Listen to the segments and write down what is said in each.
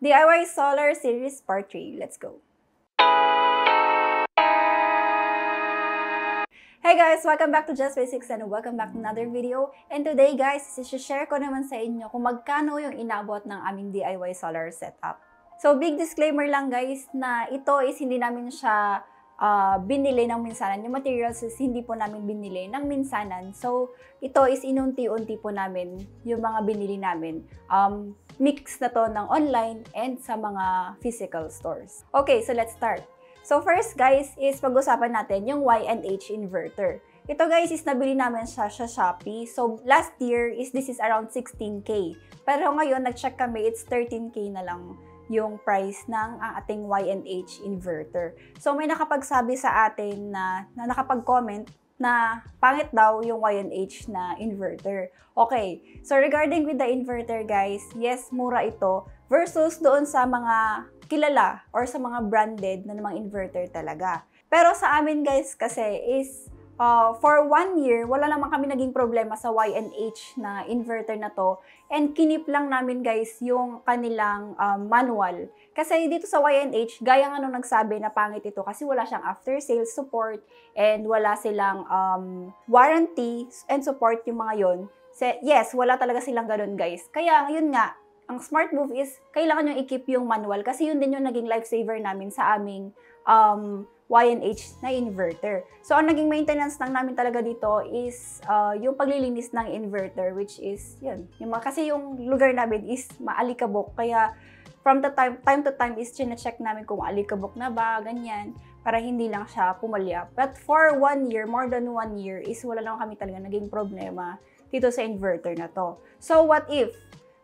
DIY Solar Series Part 3. Let's go! Hey guys! Welcome back to Just Basics and welcome back to another video. And today guys, isi-share ko naman sa inyo kung magkano yung inabot ng aming DIY solar setup. So big disclaimer lang guys na ito is hindi namin siya binili ng minsanan. Yung materials is hindi po namin binili ng minsanan. So, ito is inunti-unti po namin yung mga binili namin. Mix na to ng online and sa mga physical stores. Okay, so let's start. So first guys is pag-usapan natin yung Y&H inverter. Ito guys is nabili namin siya sa Shopee. So last year is this is around 16K. Pero ngayon nag-check kami, it's 13K na lang yung price ng ating Y&H inverter. So may nakapagsabi sa atin na nakapag-comment na pangit daw yung Y&H na inverter. Okay, so regarding with the inverter guys, yes, mura ito versus doon sa mga kilala or sa mga branded na namang inverter talaga. Pero sa amin guys kasi is for 1 year, wala naman kami naging problema sa Y&H na inverter na to. And kinip lang namin guys yung kanilang manual. Kasi dito sa Y&H, gaya nga nung nagsabi na pangit ito kasi wala siyang after sales support and wala silang warranty and support yung mga yon. Yes, wala talaga silang ganun guys. Kaya yun nga, ang smart move is kailangan nyo i-keep yung manual kasi yun din yung naging lifesaver namin sa aming Y&H na inverter. So, ang naging maintenance lang namin talaga dito is yung paglilinis ng inverter, which is, yun. Kasi yung lugar namin is maalikabok. Kaya, from the time to time is chine-check namin kung maalikabok na ba, ganyan, para hindi lang siya pumalya. But for 1 year, more than 1 year, is wala lang kami talaga naging problema dito sa inverter na to. So, what if?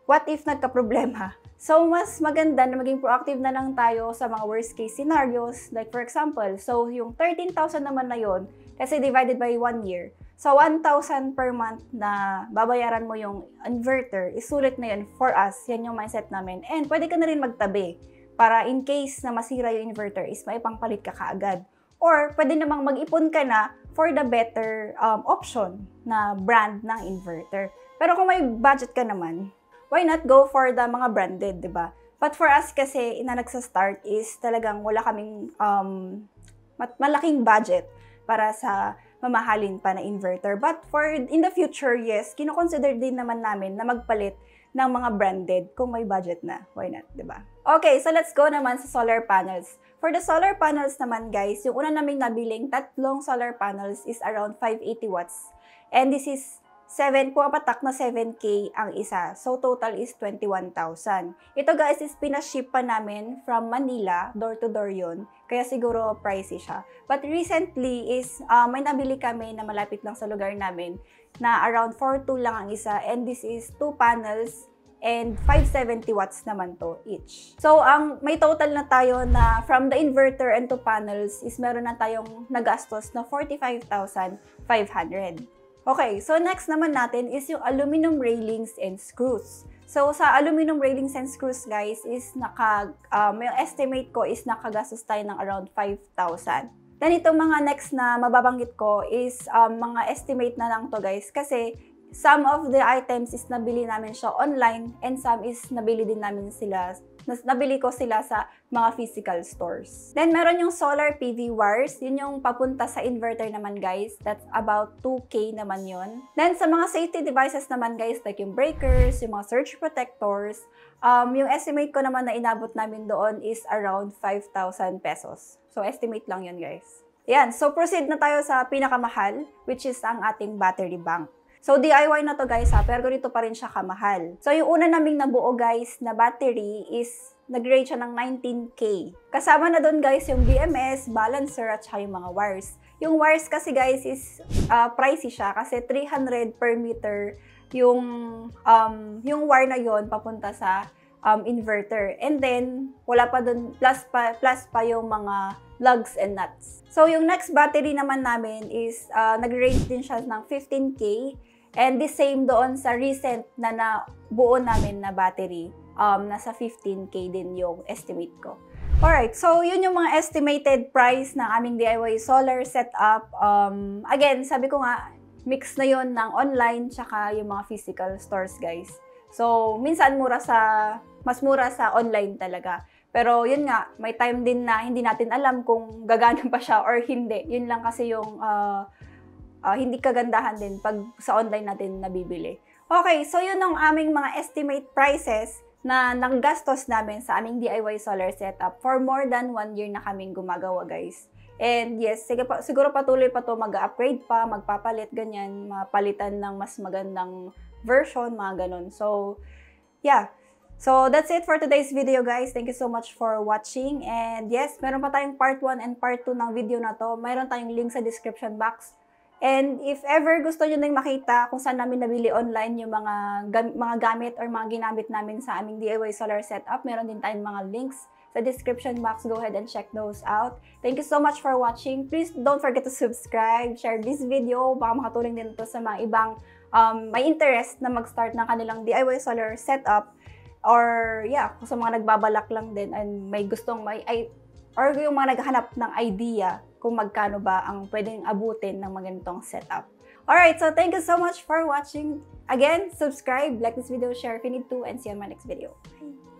What if nagka-problema? So, mas maganda na maging proactive na lang tayo sa mga worst case scenarios. Like for example, so yung 13,000 naman na yon kasi divided by 1 year. So, 1,000 per month na babayaran mo yung inverter, isulit na yun for us. Yan yung mindset namin. And pwede ka na rin magtabi para in case na masira yung inverter is maipangpalit ka kaagad. Or pwede namang mag-ipon ka na for the better option na brand ng inverter. Pero kung may budget ka naman, why not go for the mga branded, di ba? But for us kasi, na nagsa-start is talagang wala kaming malaking budget para sa mamahalin pa na inverter. But for in the future, yes, kino-consider din naman namin na magpalit ng mga branded kung may budget na. Why not, di ba? Okay, so let's go naman sa solar panels. For the solar panels naman guys, yung una naming nabiling tatlong solar panels is around 580 watts. And this is pumapatak na 7K ang isa. So, total is 21,000. Ito guys is pinaship pa namin from Manila. Door to door yun. Kaya siguro pricey siya. But recently is may nabili kami na malapit lang sa lugar namin na around 4,200 lang ang isa. And this is 2 panels and 570 watts naman to each. So, may total na tayo na from the inverter and 2 panels is meron na tayong nagastos na 45,500. Okay, so next naman natin is yung aluminum railings and screws. So, sa aluminum railings and screws, guys, is yung estimate ko is nakagastos tayo ng around 5,000. Then, itong mga next na mababanggit ko is mga estimate na lang to, guys. Kasi, some of the items is nabili namin siya online and some is nabili ko sila sa mga physical stores. Then, meron yung solar PV wires. Yun yung papunta sa inverter naman, guys. That's about 2K naman yun. Then, sa mga safety devices naman, guys, like yung breakers, yung mga surge protectors, yung estimate ko naman na inabot namin doon is around 5,000 pesos. So, estimate lang yun, guys. Yan. So, proceed na tayo sa pinakamahal, which is ang ating battery bank. So, DIY na to guys pero ganito pa rin siya kamahal. So, yung una naming nabuo guys na battery is nag-rate siya ng 19K. Kasama na doon guys yung BMS, balancer at saka yung mga wires. Yung wires kasi guys is pricey siya kasi 300 per meter yung wire na yon papunta sa inverter. And then, wala pa doon, plus pa yung mga lugs and nuts. So, yung next battery naman namin is nag-rate din siya ng 15K. And the same doon sa recent na nabuo namin na battery, nasa 15K din yung estimate ko. Alright, so yun yung mga estimated price ng aming DIY solar setup. Again, sabi ko nga, mix na yun ng online tsaka yung mga physical stores, guys. So, minsan mura sa mas mura sa online talaga. Pero yun nga, may time din na hindi natin alam kung gagana pa siya or hindi. Yun lang kasi yung hindi kagandahan din pag sa online natin nabibili. Okay, so yun ang aming mga estimate prices na nanggastos namin sa aming DIY solar setup for more than 1 year na kaming gumagawa, guys. And yes, siguro patuloy pa to mag-upgrade pa, magpapalit, ganyan, mapalitan ng mas magandang version, mga ganun. So, yeah. So, that's it for today's video, guys. Thank you so much for watching. And yes, meron pa tayong part 1 and part 2 ng video na to. Mayroon tayong link sa description box. And if ever gusto nyo nang makita kung saan namin nabili online yung mga gamit or mga ginamit namin sa aming DIY solar setup, meron din tayong mga links sa description box. Go ahead and check those out. Thank you so much for watching. Please don't forget to subscribe, share this video. Baka makatulong din ito sa mga ibang may interest na mag-start ng kanilang DIY solar setup. Or yeah, kung sa mga nagbabalak lang din and may gustong or yung mga naghahanap ng idea kung magkano ba ang pwedeng abutin ng magandang setup. Alright, so thank you so much for watching. Again, subscribe, like this video, share if you need to, and see you on my next video. Bye!